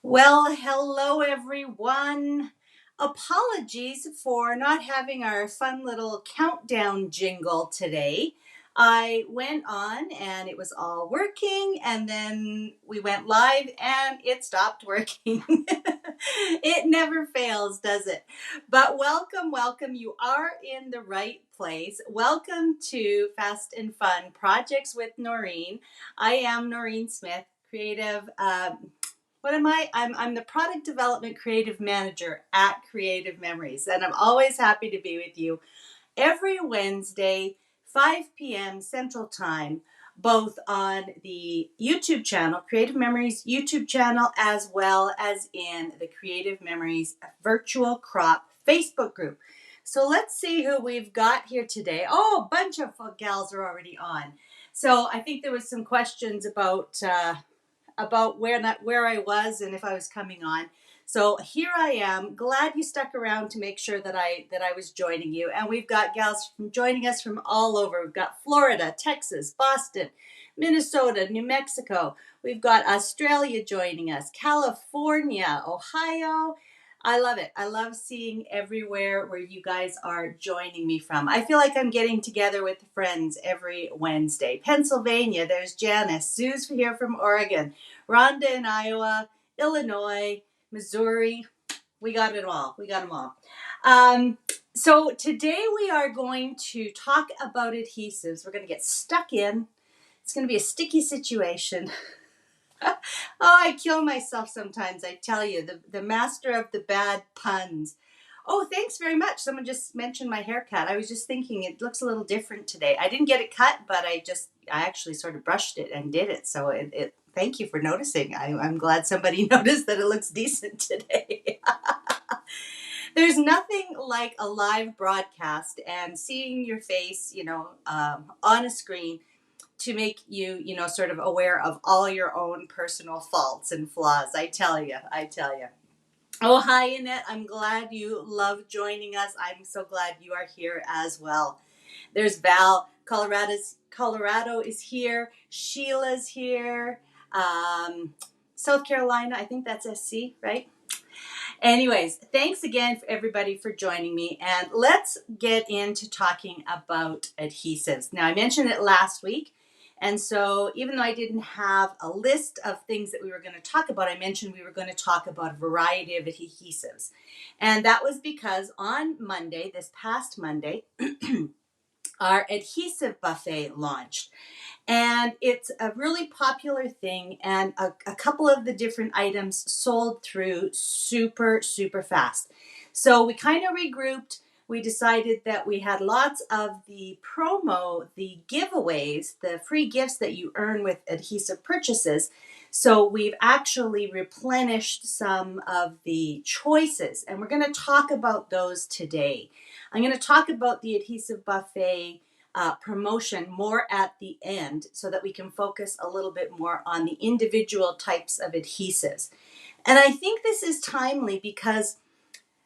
Well, hello everyone. Apologies for not having our fun little countdown jingle today. I went on and it was all working, and then we went live and it stopped working. It never fails, does it? But welcome, welcome. You are in the right place. Welcome to Fast and Fun Projects with Noreen. I am Noreen Smith, creative. What am I? I'm the product development creative manager at Creative Memories, and I'm always happy to be with you every Wednesday, 5 p.m. Central Time, both on the YouTube channel, Creative Memories YouTube channel, as well as in the Creative Memories Virtual Crop Facebook group. So let's see who we've got here today. Oh, a bunch of gals are already on. So I think there was some questions about where I was and if I was coming on. So here I am. Glad you stuck around to make sure that I was joining you. And we've got gals joining us from all over. We've got Florida, Texas, Boston, Minnesota, New Mexico. We've got Australia joining us, California, Ohio. I love it. I love seeing everywhere where you guys are joining me from. I feel like I'm getting together with friends every Wednesday. Pennsylvania, there's Janice. Sue's here from Oregon. Rhonda in Iowa, Illinois, Missouri. We got it all. We got them all. So today we are going to talk about adhesives. We're going to get stuck in. It's going to be a sticky situation. Oh, I kill myself sometimes, I tell you. The master of the bad puns. Oh, thanks very much. Someone just mentioned my haircut. I was just thinking it looks a little different today. I didn't get it cut, but I actually sort of brushed it and did it. So thank you for noticing. I'm glad somebody noticed that it looks decent today. There's nothing like a live broadcast and seeing your face, on a screen to make you, sort of aware of all your own personal faults and flaws. I tell you. Oh, hi, Annette. I'm glad you love joining us. I'm so glad you are here as well. There's Val. Colorado is here. Sheila's here. South Carolina, I think that's SC, right? Anyways, thanks again for everybody for joining me. And let's get into talking about adhesives. Now, I mentioned it last week. And so even though I didn't have a list of things that we were going to talk about, I mentioned we were going to talk about a variety of adhesives. And that was because on Monday, this past Monday, our Adhesive Buffet launched. And it's a really popular thing, and a couple of the different items sold through super, super fast. So we kind of regrouped. We decided that we had lots of the promo, the giveaways, the free gifts that you earn with adhesive purchases. So we've actually replenished some of the choices, and we're going to talk about those today. I'm going to talk about the Adhesive Buffet promotion more at the end so that we can focus a little bit more on the individual types of adhesives. And I think this is timely because,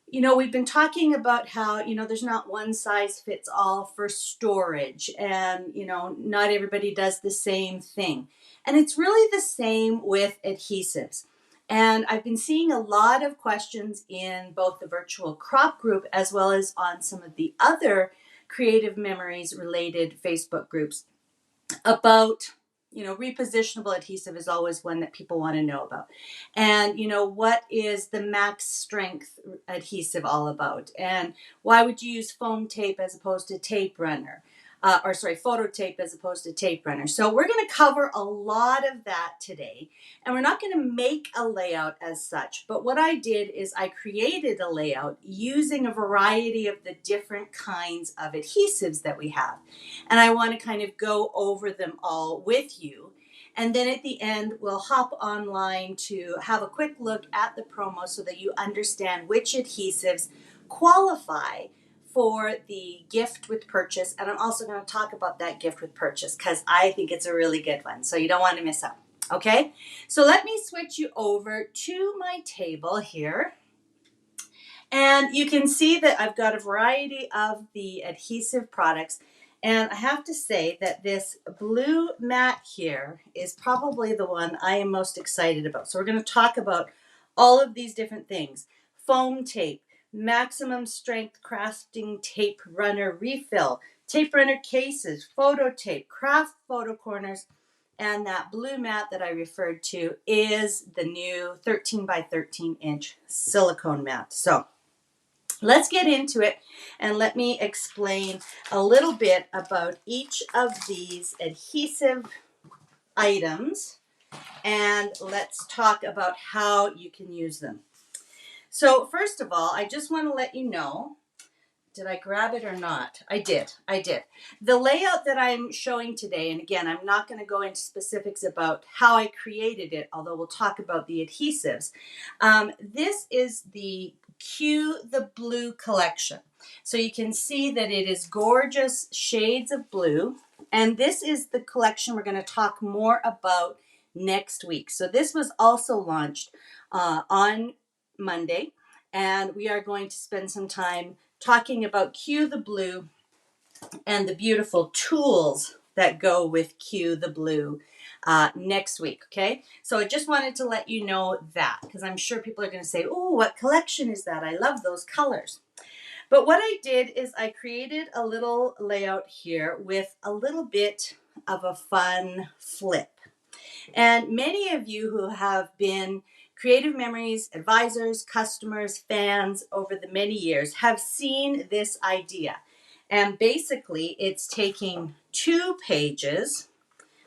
we've been talking about how, there's not one size fits all for storage, and, not everybody does the same thing. And it's really the same with adhesives. And I've been seeing a lot of questions in both the virtual crop group as well as on some of the other Creative Memories related Facebook groups about, repositionable adhesive is always one that people want to know about. And, what is the max strength adhesive all about? And why would you use foam tape as opposed to tape runner? Photo tape as opposed to tape runner. So we're going to cover a lot of that today, and we're not going to make a layout as such, but what I did is I created a layout using a variety of the different kinds of adhesives that we have, and I want to kind of go over them all with you. And then at the end, we'll hop online to have a quick look at the promo so that you understand which adhesives qualify for the gift with purchase. And I'm also going to talk about that gift with purchase because I think it's a really good one. So you don't want to miss out. Okay. So let me switch you over to my table here. And you can see that I've got a variety of the adhesive products. And I have to say that this blue mat here is probably the one I am most excited about. So we're going to talk about all of these different things. Foam tape, maximum strength crafting tape runner refill, tape runner cases, photo tape, Kraft photo corners, and that blue mat that I referred to is the new 13 by 13 inch silicone mat. So let's get into it and let me explain a little bit about each of these adhesive items, and let's talk about how you can use them. So first of all, I just want to let you know, did I grab it or not? I did. The layout that I'm showing today, and again, I'm not going to go into specifics about how I created it, although we'll talk about the adhesives. This is the Cue the Blue collection. So you can see that it is gorgeous shades of blue, and this is the collection we're going to talk more about next week. So this was also launched on Monday, and we are going to spend some time talking about Cue the Blue and the beautiful tools that go with Cue the Blue next week, okay? So I just wanted to let you know that, because I'm sure people are going to say, oh, what collection is that? I love those colors. But what I did is I created a little layout here with a little bit of a fun flip. And many of you who have been Creative Memories advisors, customers, fans over the many years have seen this idea. And basically it's taking 2 pages.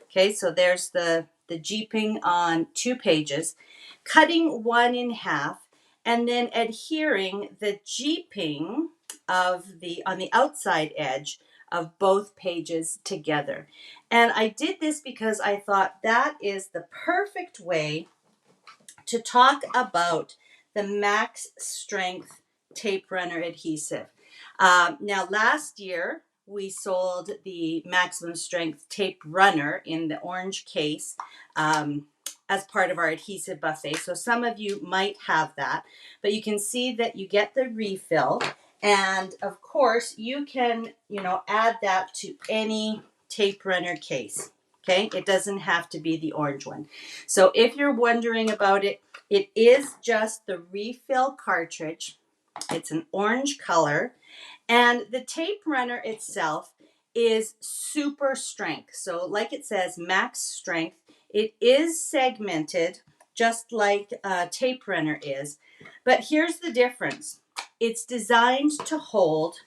Okay, so there's the jeeping on 2 pages, cutting one in half, and then adhering the jeeping of on the outside edge of both pages together. And I did this because I thought that is the perfect way to talk about the Max Strength Tape Runner adhesive. Now, last year, we sold the Maximum Strength Tape Runner in the orange case as part of our Adhesive Buffet. So some of you might have that, but you can see that you get the refill. And of course, you can, add that to any tape runner case. Okay, it doesn't have to be the orange one. So if you're wondering about it, it is just the refill cartridge. It's an orange color, and the tape runner itself is super strength. So like it says, max strength. It is segmented just like a tape runner is, but here's the difference. It's designed to hold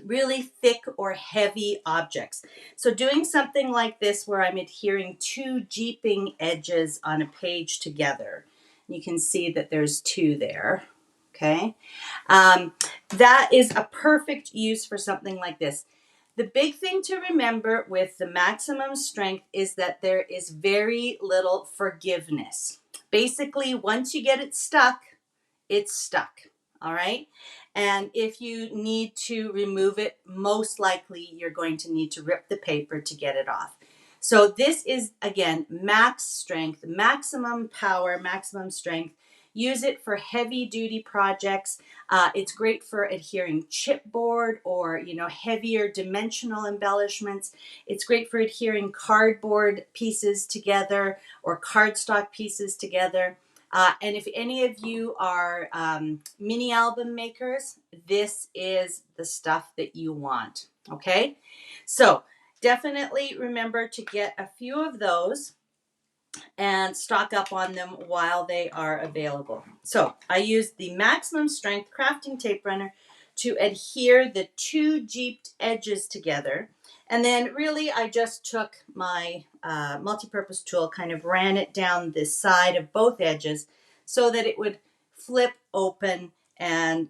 really thick or heavy objects. So doing something like this where I'm adhering 2 jeeping edges on a page together, you can see that there's 2 there, okay? That is a perfect use for something like this. The big thing to remember with the maximum strength is that there is very little forgiveness. Basically, once you get it stuck, it's stuck. All right. And if you need to remove it, most likely you're going to need to rip the paper to get it off. So this is, again, max strength, maximum power, maximum strength. Use it for heavy duty projects. It's great for adhering chipboard or, heavier dimensional embellishments. It's great for adhering cardboard pieces together or cardstock pieces together. And if any of you are mini album makers, this is the stuff that you want, okay? So definitely remember to get a few of those and stock up on them while they are available. So I used the maximum strength crafting tape runner to adhere the 2 jeeped edges together. And then really I just took my multi-purpose tool, kind of ran it down the side of both edges so that it would flip open and,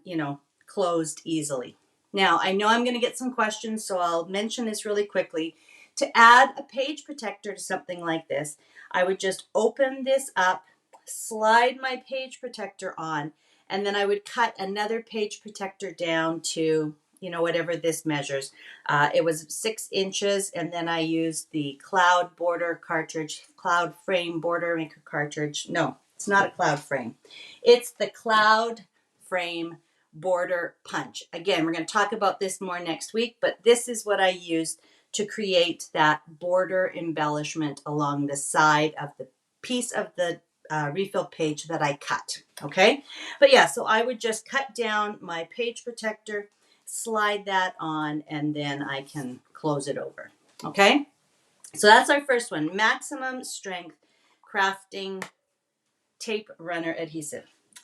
closed easily. Now, I know I'm going to get some questions, so I'll mention this really quickly. To add a page protector to something like this, I would just open this up, slide my page protector on, and then I would cut another page protector down to, whatever this measures. It was 6 inches, and then I used the Cloud Border cartridge, Cloud Frame Border Maker cartridge. No, it's not a Cloud Frame. It's the Cloud Frame Border Punch. Again, we're going to talk about this more next week, but this is what I used to create that border embellishment along the side of the piece of the refill page that I cut. Okay, but yeah, so I would just cut down my page protector, slide that on, and then I can close it over. Okay, so that's our first one, maximum strength crafting tape runner adhesive.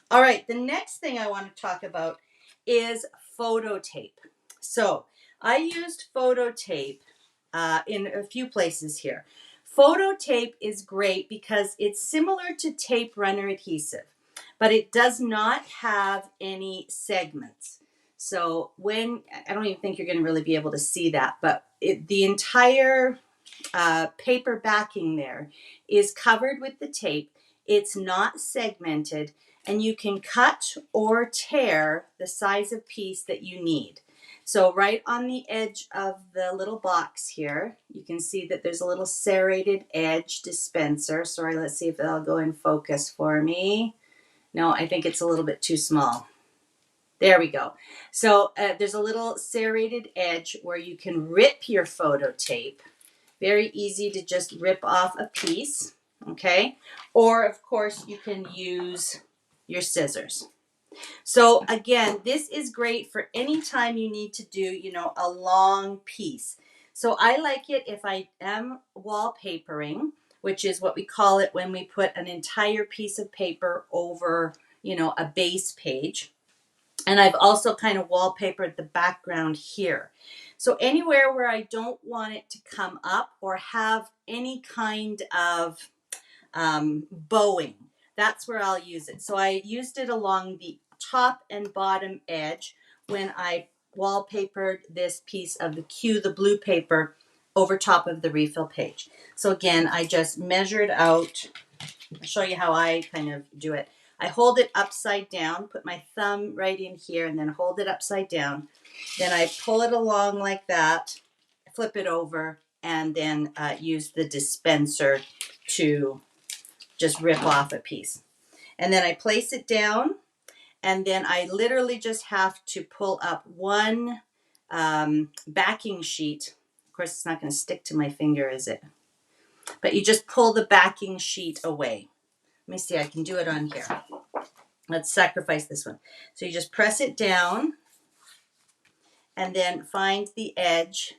All right, the next thing I want to talk about is photo tape. So I used photo tape in a few places here. Photo tape is great because it's similar to tape runner adhesive, but it does not have any segments. So I don't even think you're going to really be able to see that, but the entire paper backing there is covered with the tape. It's not segmented, and you can cut or tear the size of piece that you need. So right on the edge of the little box here, you can see that there's a little serrated edge dispenser. Sorry, let's see if that'll go in focus for me. No, I think it's a little bit too small. There we go. So there's a little serrated edge where you can rip your photo tape. Very easy to just rip off a piece, okay? Or, of course, you can use your scissors. So, again, this is great for any time you need to do, a long piece. So I like it if I am wallpapering, which is what we call it when we put an entire piece of paper over, a base page. And I've also kind of wallpapered the background here. So anywhere where I don't want it to come up or have any kind of bowing, that's where I'll use it. So I used it along the top and bottom edge when I wallpapered this piece of the Q, the blue paper, over top of the refill page. So again, I just measured out. I'll show you how I kind of do it. I hold it upside down, put my thumb right in here, and then hold it upside down. Then I pull it along like that, flip it over, and then use the dispenser to just rip off a piece. And then I place it down, and then I literally just have to pull up one backing sheet. Of course, it's not going to stick to my finger, is it? But you just pull the backing sheet away. Let me see, I can do it on here. Let's sacrifice this one. So you just press it down and then find the edge,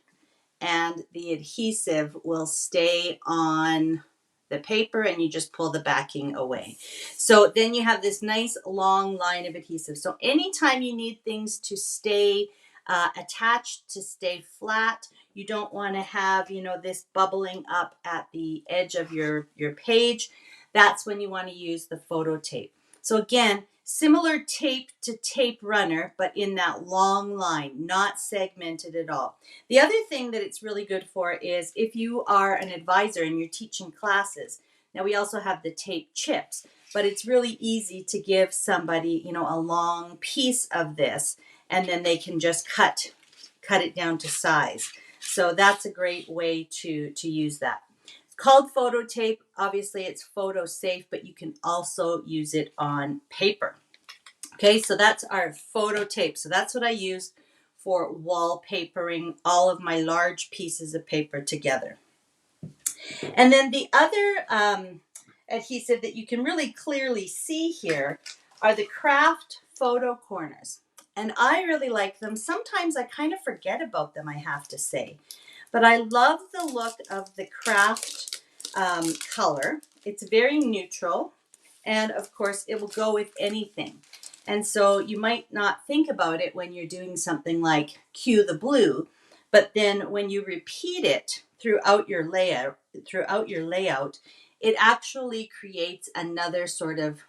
and the adhesive will stay on the paper, and you just pull the backing away. So then you have this nice long line of adhesive. So anytime you need things to stay attached, to stay flat, you don't want to have, this bubbling up at the edge of your page. That's when you want to use the photo tape. So again, similar tape to tape runner, but in that long line, not segmented at all. The other thing that it's really good for is if you are an advisor and you're teaching classes. Now we also have the tape chips, but it's really easy to give somebody, a long piece of this, and then they can just cut it down to size. So that's a great way to use that. It's called photo tape. Obviously it's photo safe, but you can also use it on paper. Okay, so that's our photo tape. So that's what I use for wallpapering all of my large pieces of paper together. And then the other adhesive that you can really clearly see here are the Kraft photo corners. And I really like them. Sometimes I kind of forget about them, I have to say. But I love the look of the Kraft color. It's very neutral. And of course, it will go with anything. And so you might not think about it when you're doing something like Q the blue, but then when you repeat it throughout your layout, it actually creates another sort of,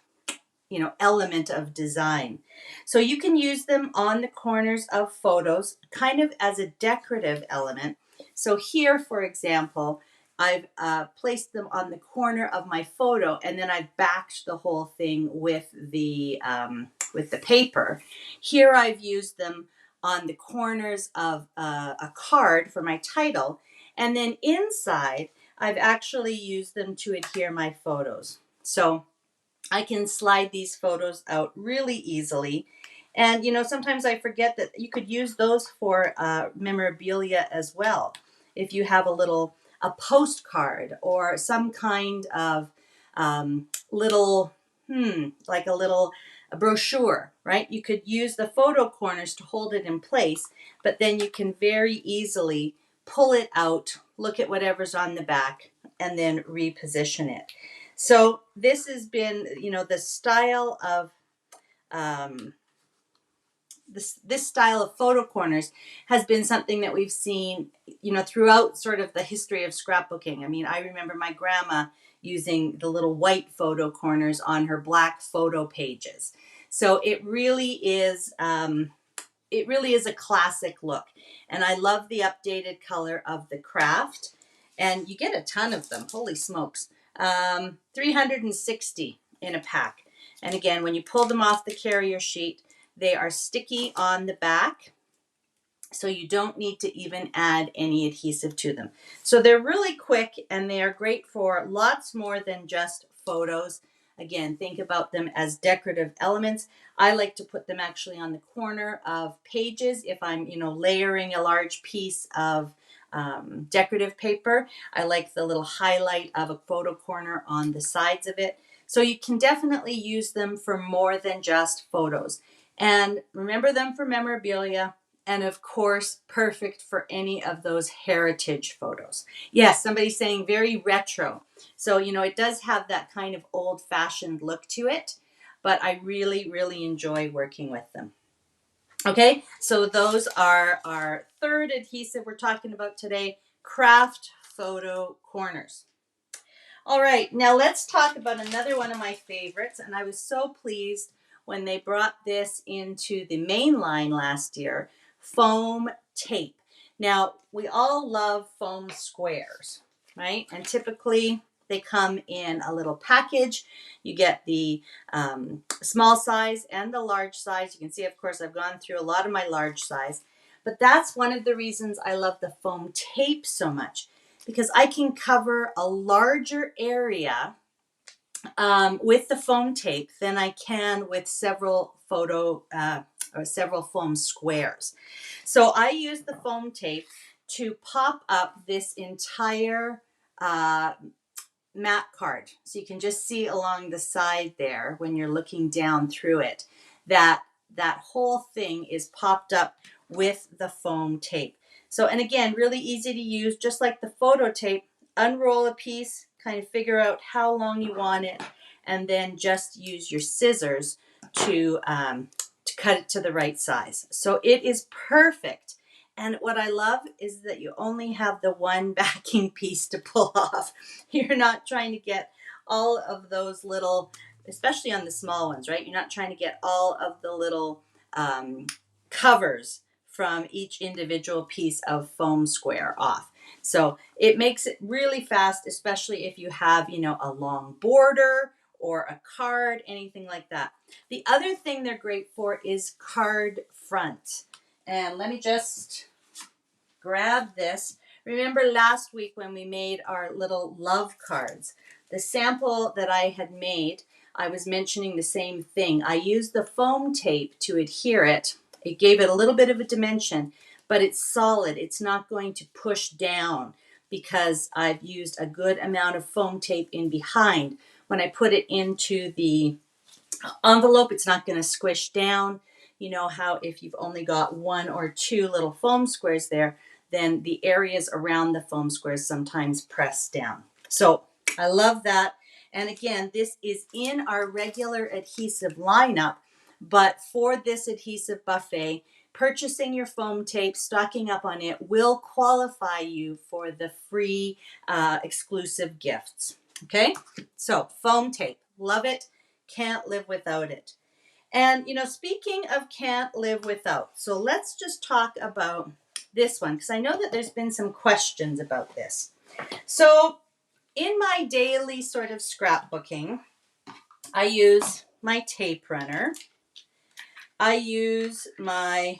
element of design. So you can use them on the corners of photos, kind of as a decorative element. So here, for example, I've placed them on the corner of my photo, and then I've backed the whole thing with the paper. Here I've used them on the corners of a card for my title, and then inside I've actually used them to adhere my photos. So I can slide these photos out really easily. And, sometimes I forget that you could use those for memorabilia as well. If you have a postcard or some kind of little, like a brochure, right? You could use the photo corners to hold it in place, but then you can very easily pull it out, look at whatever's on the back, and then reposition it. So this has been, the style of this style of photo corners has been something that we've seen, throughout sort of the history of scrapbooking. I mean, I remember my grandma using the little white photo corners on her black photo pages. So it really is a classic look. And I love the updated color of the Kraft. And you get a ton of them. Holy smokes. 360 in a pack. And again, when you pull them off the carrier sheet, they are sticky on the back, so you don't need to even add any adhesive to them. So they're really quick, and they are great for lots more than just photos. Again, think about them as decorative elements. I like to put them actually on the corner of pages if I'm, layering a large piece of decorative paper. I like the little highlight of a photo corner on the sides of it. So you can definitely use them for more than just photos. And remember them for memorabilia, and of course, perfect for any of those heritage photos. Yes, somebody's saying very retro. So, it does have that kind of old-fashioned look to it, but I really, really enjoy working with them. Okay, so those are our third adhesive we're talking about today, Kraft Photo Corners. All right, now let's talk about another one of my favorites, and I was so pleased when they brought this into the main line last year, foam tape. Now, we all love foam squares, right? And typically they come in a little package. You get the small size and the large size. You can see, of course, I've gone through a lot of my large size, but that's one of the reasons I love the foam tape so much, because I can cover a larger area with the foam tape than I can with several foam squares. So I use the foam tape to pop up this entire mat card. So you can just see along the side there when you're looking down through it, that whole thing is popped up with the foam tape. So, and again, really easy to use, just like the photo tape. Unroll a piece, kind of figure out how long you want it, and then just use your scissors to cut it to the right size. So it is perfect. And what I love is that you only have the one backing piece to pull off. You're not trying to get all of those little, especially on the small ones, right? You're not trying to get all of the little covers from each individual piece of foam square off. So it makes it really fast, especially if you have, a long border or a card, anything like that. The other thing they're great for is card front. And let me just grab this. Remember last week when we made our little love cards, the sample that I had made, I was mentioning the same thing. I used the foam tape to adhere it. It gave it a little bit of a dimension, but it's solid. It's not going to push down because I've used a good amount of foam tape in behind. When I put it into the envelope, it's not going to squish down. You know how if you've only got one or two little foam squares there, then the areas around the foam squares sometimes press down. So I love that. And again, this is in our regular adhesive lineup, but for this adhesive buffet, purchasing your foam tape, stocking up on it will qualify you for the free exclusive gifts. Okay, so foam tape, love it, can't live without it. And speaking of can't live without, so let's just talk about this one, because I know that there's been some questions about this. So in my daily sort of scrapbooking, I use my tape runner. I use my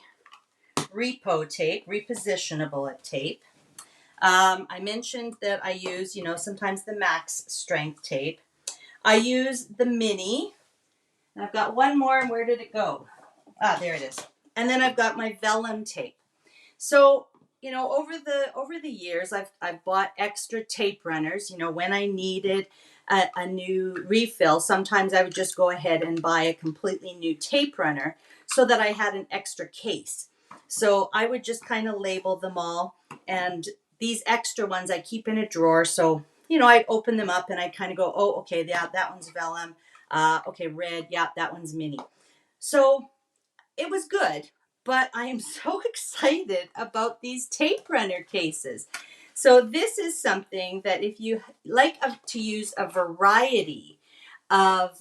repo tape, repositionable tape. I mentioned that I use, sometimes the max strength tape. I use the mini. And I've got one more, and where did it go? Ah, there it is. And then I've got my vellum tape. So, you know, over the years, I've bought extra tape runners. You know, when I needed a new refill, sometimes I would just go ahead and buy a completely new tape runner so that I had an extra case. So I would just kind of label them all, and these extra ones I keep in a drawer. So, you know, I'd open them up and I'd kind of go, oh, okay, yeah, that one's vellum. Okay, red, yeah, that one's mini. So it was good, but I am so excited about these tape runner cases. So this is something that if you like to use of a variety of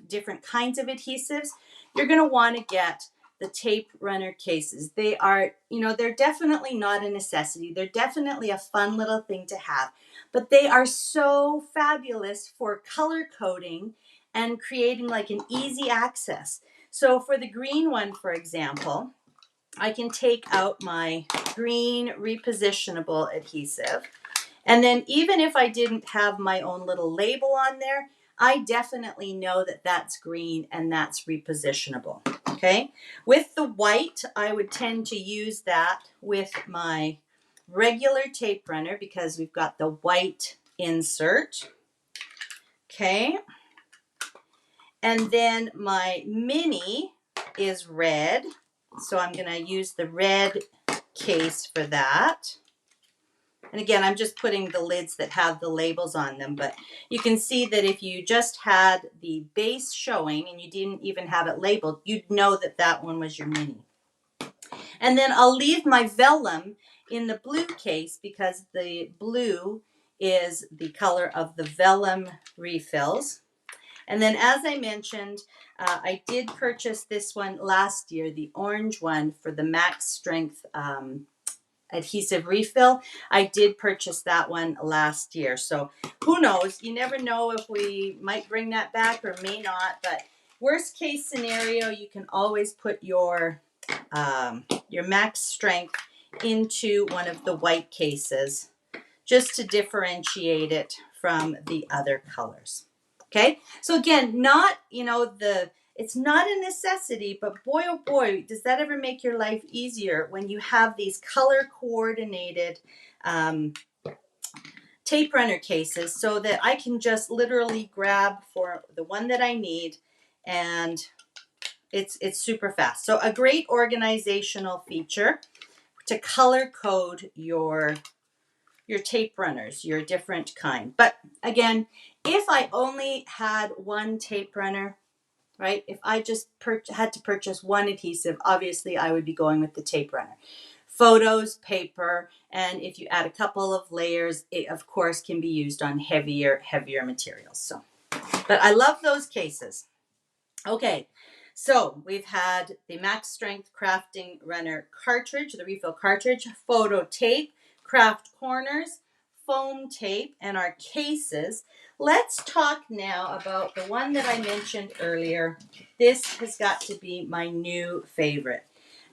different kinds of adhesives, you're going to want to get the tape runner cases. They are, you know, they're definitely not a necessity. They're definitely a fun little thing to have, but they are so fabulous for color coding and creating like an easy access. So for the green one, for example, I can take out my green repositionable adhesive. And then even if I didn't have my own little label on there, I definitely know that that's green and that's repositionable. Okay. With the white, I would tend to use that with my regular tape runner because we've got the white insert. Okay. And then my mini is red. So I'm going to use the red case for that. And again, I'm just putting the lids that have the labels on them, but you can see that if you just had the base showing and you didn't even have it labeled, you'd know that that one was your mini. And then I'll leave my vellum in the blue case because the blue is the color of the vellum refills. And then as I mentioned, I did purchase this one last year, the orange one for the max strength adhesive refill. I did purchase that one last year. So who knows? You never know if we might bring that back or may not. But worst case scenario, you can always put your max strength into one of the white cases just to differentiate it from the other colors. Okay, so again, not, you know, it's not a necessity, but boy, oh boy, does that ever make your life easier when you have these color coordinated tape runner cases so that I can just literally grab for the one that I need, and it's super fast. So a great organizational feature to color code your tape runners, your different kind. But again, if I only had one tape runner, right? If I just had to purchase one adhesive, obviously I would be going with the tape runner. Photos, paper, and if you add a couple of layers, it of course can be used on heavier materials. So, but I love those cases. Okay, so we've had the Max Strength Crafting Runner cartridge, the refill cartridge, photo tape, Kraft corners, foam tape, and our cases. Let's talk now about the one that I mentioned earlier. This has got to be my new favorite.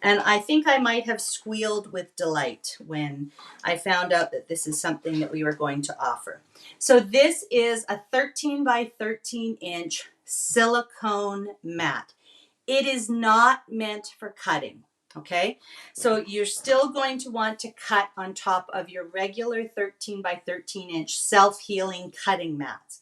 And I think I might have squealed with delight when I found out that this is something that we were going to offer. So this is a 13 by 13 inch silicone mat. It is not meant for cutting, okay? So you're still going to want to cut on top of your regular 13 by 13 inch self-healing cutting mats.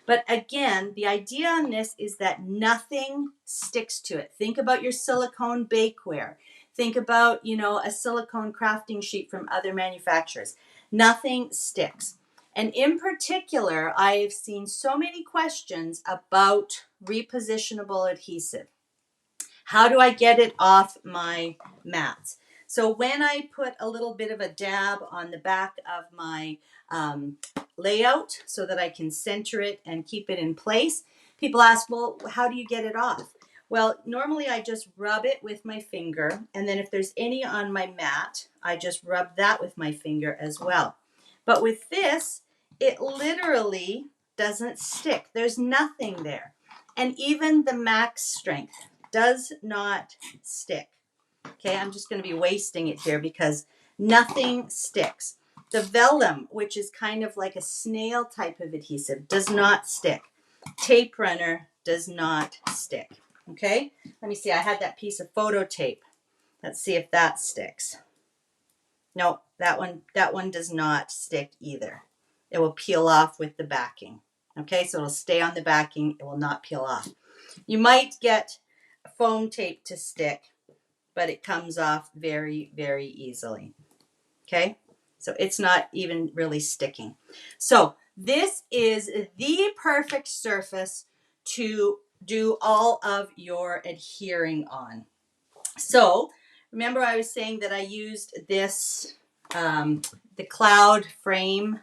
But again, the idea on this is that nothing sticks to it. Think about your silicone bakeware. Think about, you know, a silicone crafting sheet from other manufacturers. Nothing sticks. And in particular, I've seen so many questions about repositionable adhesive. How do I get it off my mats? So when I put a little bit of a dab on the back of my layout so that I can center it and keep it in place, people ask, well, how do you get it off? Well, normally I just rub it with my finger, and then if there's any on my mat, I just rub that with my finger as well. But with this, it literally doesn't stick. There's nothing there. And even the max strength does not stick. Okay, I'm just going to be wasting it here because nothing sticks. The vellum, which is kind of like a snail type of adhesive, does not stick. Tape runner does not stick. Okay, let me see. I had that piece of photo tape. Let's see if that sticks. No, that one does not stick either. It will peel off with the backing. Okay, so it'll stay on the backing. It will not peel off. You might get foam tape to stick, but it comes off very, very easily. Okay, so it's not even really sticking. So this is the perfect surface to do all of your adhering on. So remember I was saying that I used this, the cloud frame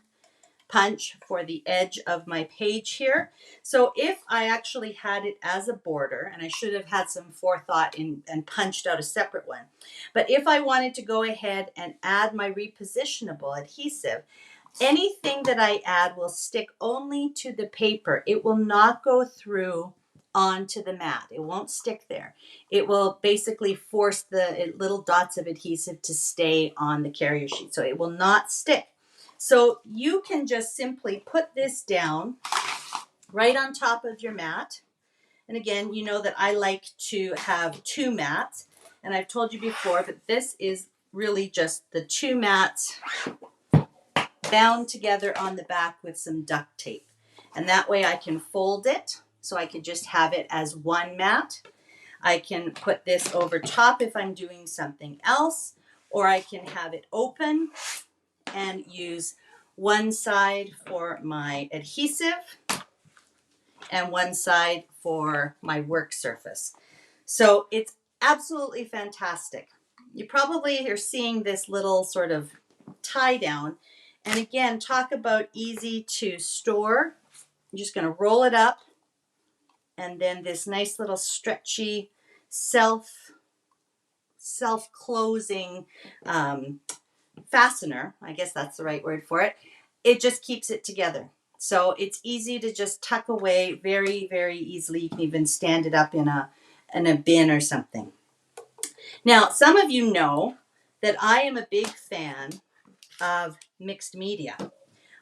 punch for the edge of my page here. So if I actually had it as a border, and I should have had some forethought and punched out a separate one, but if I wanted to go ahead and add my repositionable adhesive, anything that I add will stick only to the paper. It will not go through onto the mat. It won't stick there. It will basically force the little dots of adhesive to stay on the carrier sheet. So it will not stick. So you can just simply put this down right on top of your mat. And again, you know that I like to have 2 mats. And I've told you before that this is really just the 2 mats bound together on the back with some duct tape. And that way I can fold it, so I could just have it as 1 mat. I can put this over top if I'm doing something else, or I can have it open and use one side for my adhesive and one side for my work surface. So it's absolutely fantastic. You probably are seeing this little sort of tie down. And again, talk about easy to store. I'm just going to roll it up, and then this nice little stretchy self-closing fastener, I guess that's the right word for it. It just keeps it together. So it's easy to just tuck away very, very easily. You can even stand it up in a bin or something. Now, some of you know that I am a big fan of mixed media.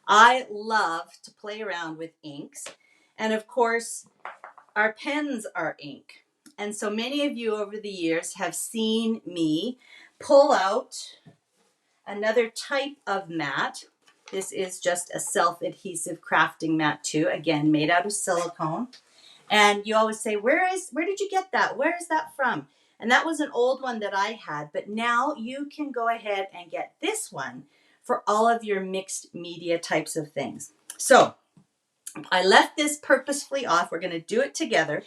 I love to play around with inks. And of course, our pens are ink. And so many of you over the years have seen me pull out another type of mat. This is just a self-adhesive crafting mat too, again, made out of silicone. And you always say, where did you get that? Where is that from? And that was an old one that I had, but now you can go ahead and get this one for all of your mixed media types of things. So I left this purposefully off. We're going to do it together.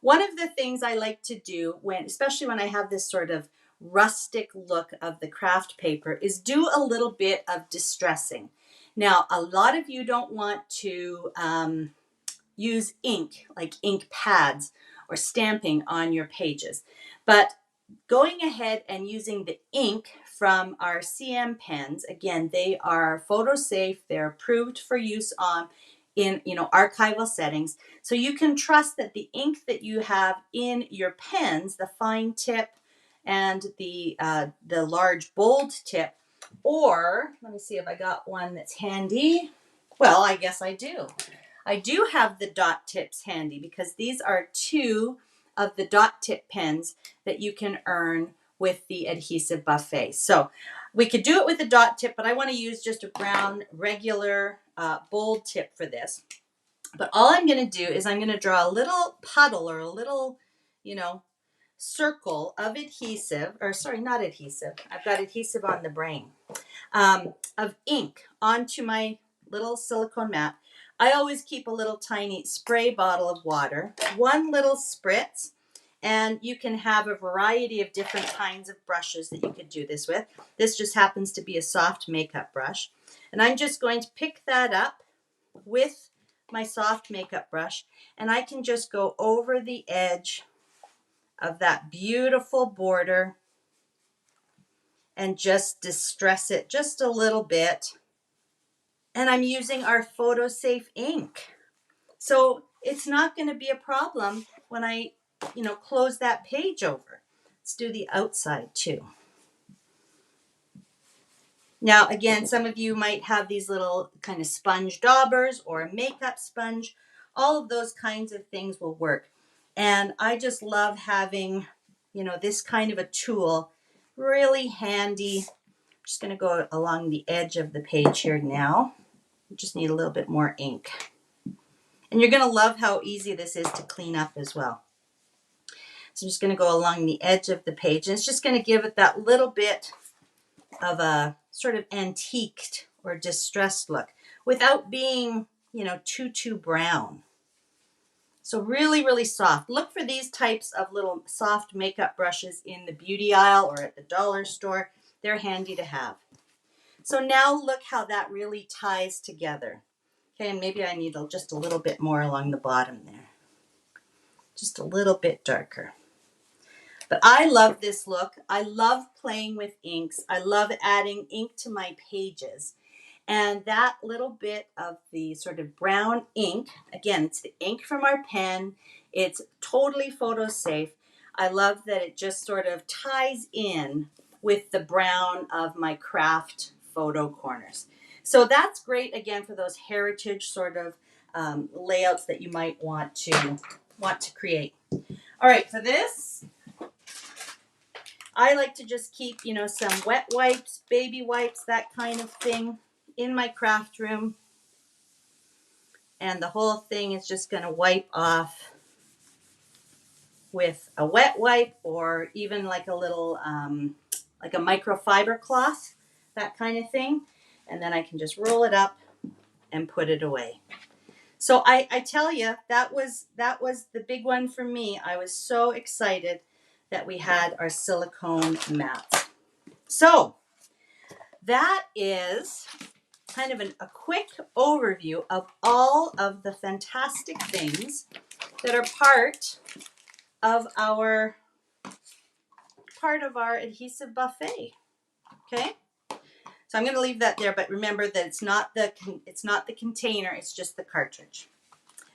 One of the things I like to do especially when I have this sort of rustic look of the craft paper, is do a little bit of distressing. Now, a lot of you don't want to use ink, like ink pads or stamping on your pages. But going ahead and using the ink from our CM pens, again, they are photo safe, they're approved for use in archival settings. So you can trust that the ink that you have in your pens, the fine tip and the large bold tip, or let me see if I got one that's handy. Well, I guess I do. I do have the dot tips handy, because these are 2 of the dot tip pens that you can earn with the Adhesive Buffet. So we could do it with a dot tip, but I want to use just a brown regular bold tip for this. But all I'm going to do is I'm going to draw a little puddle, or a little, circle of adhesive, or sorry, not adhesive. I've got adhesive on the brain, of ink onto my little silicone mat. I always keep a little tiny spray bottle of water, 1 little spritz, and you can have a variety of different kinds of brushes that you could do this with. This just happens to be a soft makeup brush. And I'm just going to pick that up with my soft makeup brush, and I can just go over the edge of that beautiful border and just distress it just a little bit. And I'm using our photo safe ink. So it's not going to be a problem when I, close that page over. Let's do the outside too. Now, again, some of you might have these little kind of sponge daubers or a makeup sponge. All of those kinds of things will work. And I just love having, this kind of a tool Really handy. I'm just going to go along the edge of the page here now. You just need a little bit more ink. And you're going to love how easy this is to clean up as well. So I'm just going to go along the edge of the page, and it's just going to give it that little bit of a sort of antiqued or distressed look without being, you know, too brown. So really, really soft. Look for these types of little soft makeup brushes in the beauty aisle or at the dollar store. They're handy to have. So now look how that really ties together. Okay, and maybe I need just a little bit more along the bottom there. Just a little bit darker. But I love this look. I love playing with inks. I love adding ink to my pages. And that little bit of the sort of brown ink, again, it's the ink from our pen. It's totally photo safe. I love that it just sort of ties in with the brown of my Kraft photo corners. So that's great, again, for those heritage sort of layouts that you might want to create. All right, for this, I like to just keep, you know, some wet wipes, baby wipes, that kind of thing in my craft room. And the whole thing is just going to wipe off with a wet wipe or even like a little, like a microfiber cloth, that kind of thing. And then I can just roll it up and put it away. So I tell you, that was the big one for me. I was so excited that we had our silicone mats. So that is kind of a quick overview of all of the fantastic things that are part of our adhesive buffet. Okay, so I'm going to leave that there, but remember that it's not the container, it's just the cartridge.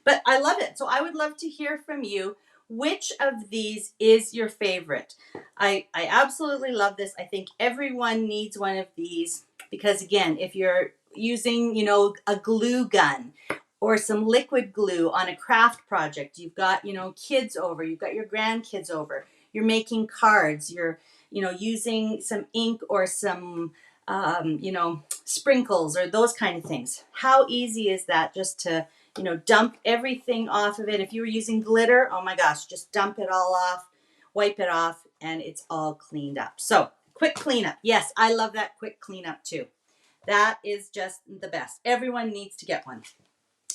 But I love it. So I would love to hear from you. Which of these is your favorite? I absolutely love this. I think everyone needs one of these because, again, if you're using, you know, a glue gun or some liquid glue on a craft project, you've got, you know, kids over, you've got your grandkids over, you're making cards, you're, you know, using some ink or some, you know, sprinkles or those kind of things. How easy is that just to, you know, dump everything off of it? If you were using glitter, oh my gosh, just dump it all off, wipe it off, and it's all cleaned up. So quick cleanup. Yes, I love that quick cleanup too. That is just the best. Everyone needs to get one.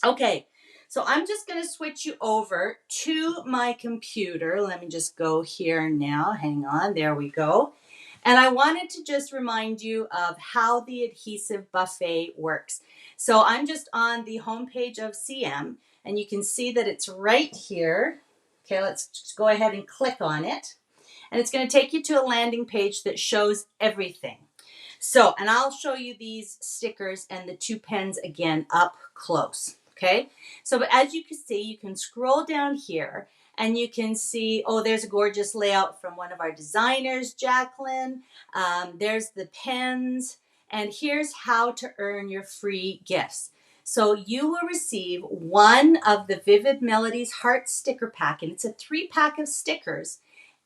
Okay, so I'm just going to switch you over to my computer. Let me just go here now. Hang on. There we go. And I wanted to just remind you of how the Adhesive Buffet works. So I'm just on the homepage of CM, and you can see that it's right here. Okay, let's just go ahead and click on it. And it's going to take you to a landing page that shows everything. So, and I'll show you these stickers and the 2 pens again up close. Okay, so but as you can see, you can scroll down here and you can see, oh, there's a gorgeous layout from one of our designers, Jacqueline. There's the pens, and here's how to earn your free gifts. So you will receive one of the Vivid Melodies Heart sticker pack, and it's a 3-pack of stickers,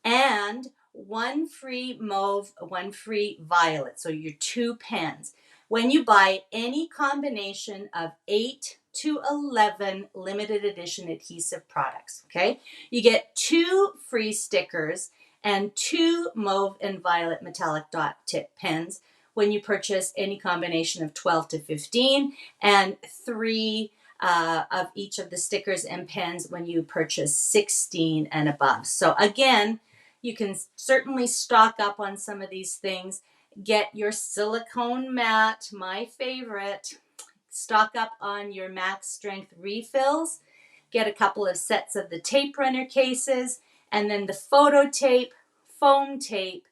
and 1 free mauve, 1 free violet. So your 2 pens. When you buy any combination of 8 to 11 limited edition adhesive products, okay? You get 2 free stickers and 2 mauve and violet metallic dot tip pens when you purchase any combination of 12 to 15, and 3 of each of the stickers and pens when you purchase 16 and above. So again, you can certainly stock up on some of these things. Get your silicone mat, my favorite. Stock up on your max strength refills. Get a couple of sets of the tape runner cases, and then the photo tape, foam tape,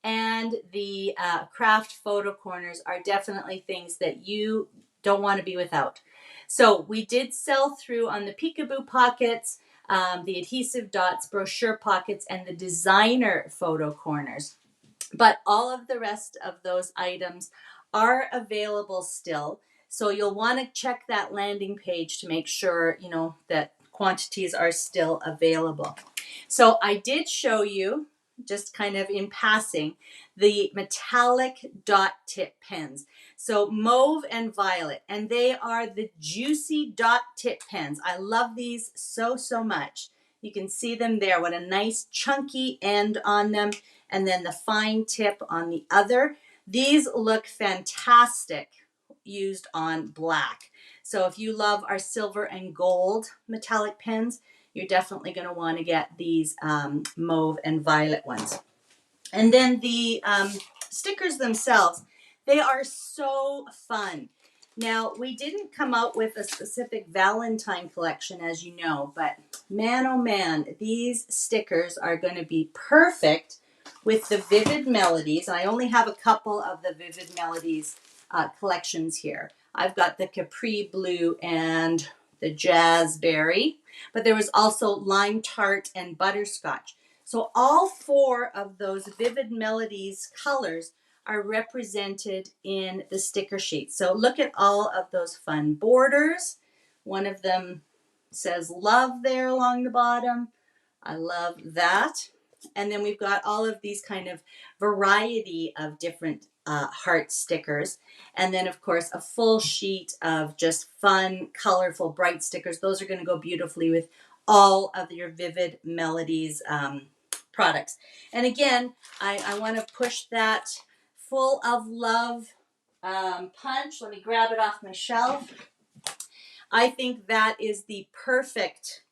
and the craft photo corners are definitely things that you don't want to be without. So we did sell through on the peekaboo pockets, the adhesive dots, brochure pockets, and the designer photo corners. But all of the rest of those items are available still. So you'll want to check that landing page to make sure, that quantities are still available. So I did show you just kind of in passing, the metallic dot tip pens. So mauve and violet, and they are the juicy dot tip pens. I love these so, so much. You can see them there. What a nice chunky end on them, and then the fine tip on the other. These look fantastic used on black. So if you love our silver and gold metallic pens, you're definitely going to want to get these mauve and violet ones. And then the stickers themselves, they are so fun. Now, we didn't come out with a specific Valentine collection, as you know, but man, oh man, these stickers are going to be perfect with the Vivid Melodies. I only have a couple of the Vivid Melodies collections here. I've got the Capri Blue and the Jazzberry, but there was also Lime Tart and Butterscotch. So all four of those Vivid Melodies colors are represented in the sticker sheet. So look at all of those fun borders. One of them says love there along the bottom. I love that. And then we've got all of these kind of variety of different heart stickers. And then, of course, a full sheet of just fun, colorful, bright stickers. Those are going to go beautifully with all of your Vivid Melodies products. And again, I want to push that Full of Love punch. Let me grab it off my shelf. I think that is the perfect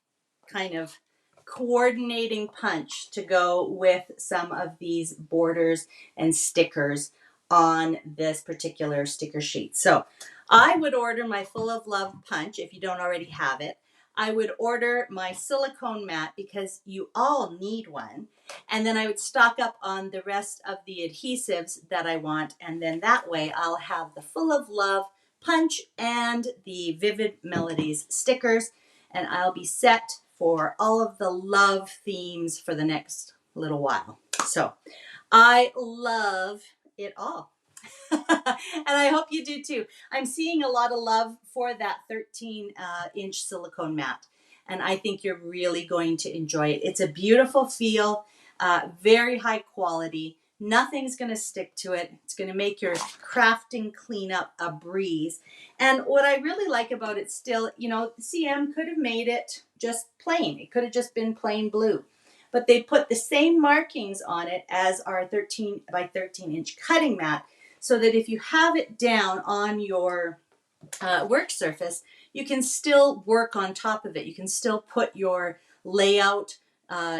kind of coordinating punch to go with some of these borders and stickers on this particular sticker sheet. So I would order my Full of Love punch if you don't already have it. I would order my silicone mat because you all need one. And then I would stock up on the rest of the adhesives that I want. And then that way I'll have the Full of Love punch and the Vivid Melodies stickers. And I'll be set for all of the love themes for the next little while. So I love it all. And I hope you do too. I'm seeing a lot of love for that 13-inch silicone mat. And I think you're really going to enjoy it. It's a beautiful feel, very high quality. Nothing's going to stick to it. It's going to make your crafting cleanup a breeze. And what I really like about it still, you know, CM could have made it just plain. It could have just been plain blue. But they put the same markings on it as our 13 by 13-inch cutting mat, so that if you have it down on your work surface, you can still work on top of it. You can still put your layout,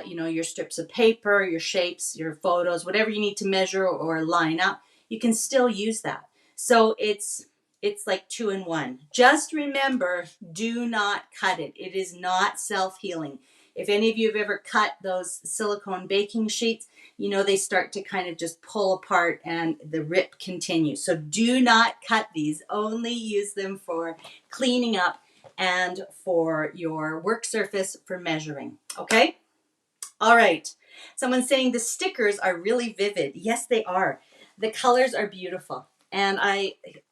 your strips of paper, your shapes, your photos, whatever you need to measure or line up, you can still use that. So it's like 2 in 1. Just remember, do not cut it. It is not self-healing. If any of you have ever cut those silicone baking sheets, you know they start to kind of just pull apart and the rip continues. So do not cut these. Only use them for cleaning up and for your work surface for measuring. Okay? All right. Someone's saying the stickers are really vivid. Yes, they are. The colors are beautiful. And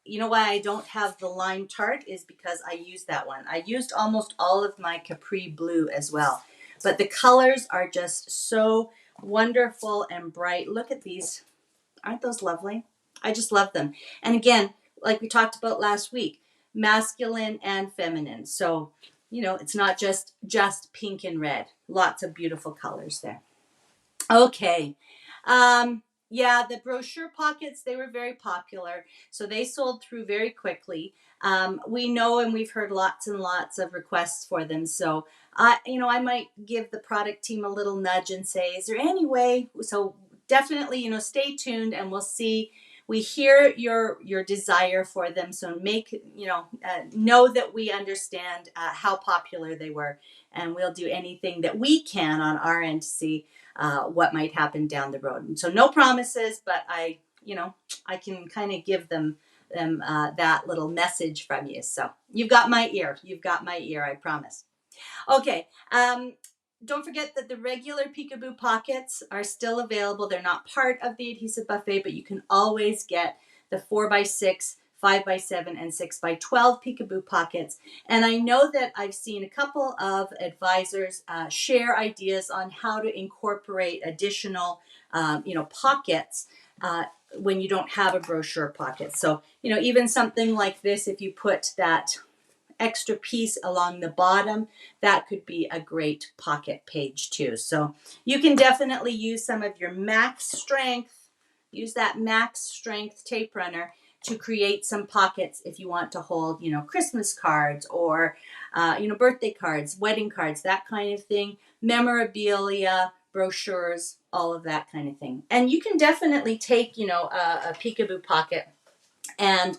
you know why I don't have the lime tart is because I used that one. I used almost all of my Capri Blue as well. But the colors are just so wonderful and bright. Look at these. Aren't those lovely? I just love them. And again, like we talked about last week, masculine and feminine. So, you know, it's not just pink and red. Lots of beautiful colors there. Okay. Yeah, the brochure pockets, they were very popular. So they sold through very quickly. We know and we've heard lots and lots of requests for them. So, I might give the product team a little nudge and say, is there any way? So definitely, stay tuned and we'll see. We hear your desire for them. So know that we understand how popular they were. And we'll do anything that we can on our end to see what might happen down the road. And so no promises, but I can kind of give them that little message from you. So you've got my ear. I promise. Okay. Don't forget that the regular peekaboo pockets are still available. They're not part of the Adhesive Buffet, but you can always get the 4x6 5x7 and 6x12 peekaboo pockets. And I know that I've seen a couple of advisors share ideas on how to incorporate additional, pockets when you don't have a brochure pocket. So, even something like this, if you put that extra piece along the bottom, that could be a great pocket page too. So you can definitely use some of your max strength, use that max strength tape runner to create some pockets if you want to hold, Christmas cards or, birthday cards, wedding cards, that kind of thing, memorabilia, brochures, all of that kind of thing. And you can definitely take, a peekaboo pocket and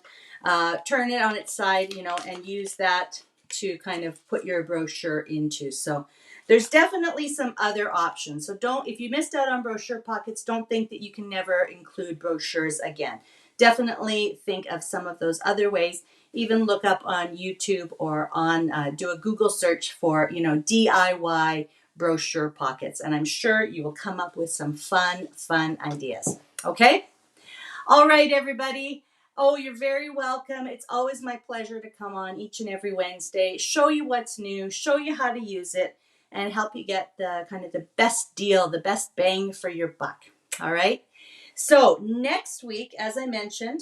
turn it on its side, and use that to kind of put your brochure into. So there's definitely some other options. So if you missed out on brochure pockets, don't think that you can never include brochures again. Definitely think of some of those other ways. Even look up on YouTube or do a Google search for, DIY brochure pockets. And I'm sure you will come up with some fun ideas. Okay? All right, everybody. Oh, you're very welcome. It's always my pleasure to come on each and every Wednesday, show you what's new, show you how to use it, and help you get the best deal, the best bang for your buck. All right. So next week, as I mentioned,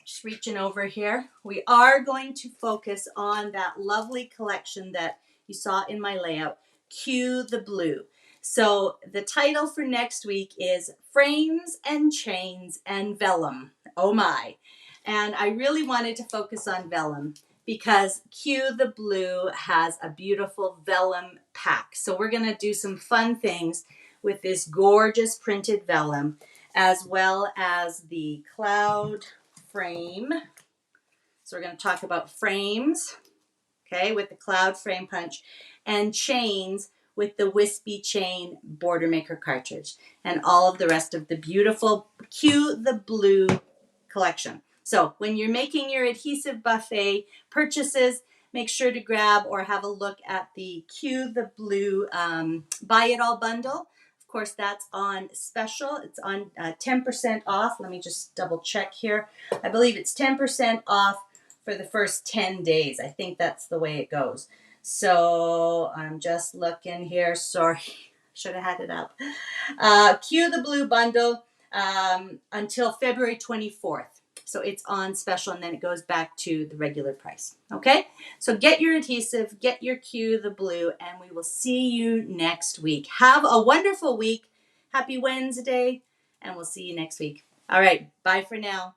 just reaching over here, we are going to focus on that lovely collection that you saw in my layout, Cue the Blue. So the title for next week is Frames and Chains and Vellum. Oh my. And I really wanted to focus on vellum because Cue the Blue has a beautiful vellum pack. So we're going to do some fun things with this gorgeous printed vellum, as well as the cloud frame. So we're going to talk about frames, okay, with the cloud frame punch, and chains with the wispy chain border maker cartridge, and all of the rest of the beautiful Cue the Blue collection. So when you're making your Adhesive Buffet purchases, make sure to grab or have a look at the Cue the Blue Buy It All bundle. Of course, that's on special. It's on 10% off. Let me just double check here. I believe it's 10% off for the first 10 days. I think that's the way it goes. So I'm just looking here. Sorry, should have had it up. Cue the Blue bundle until February 24th. So it's on special, and then it goes back to the regular price. Okay? So get your adhesive, get your Cue the Blue, and we will see you next week. Have a wonderful week. Happy Wednesday, and we'll see you next week. All right. Bye for now.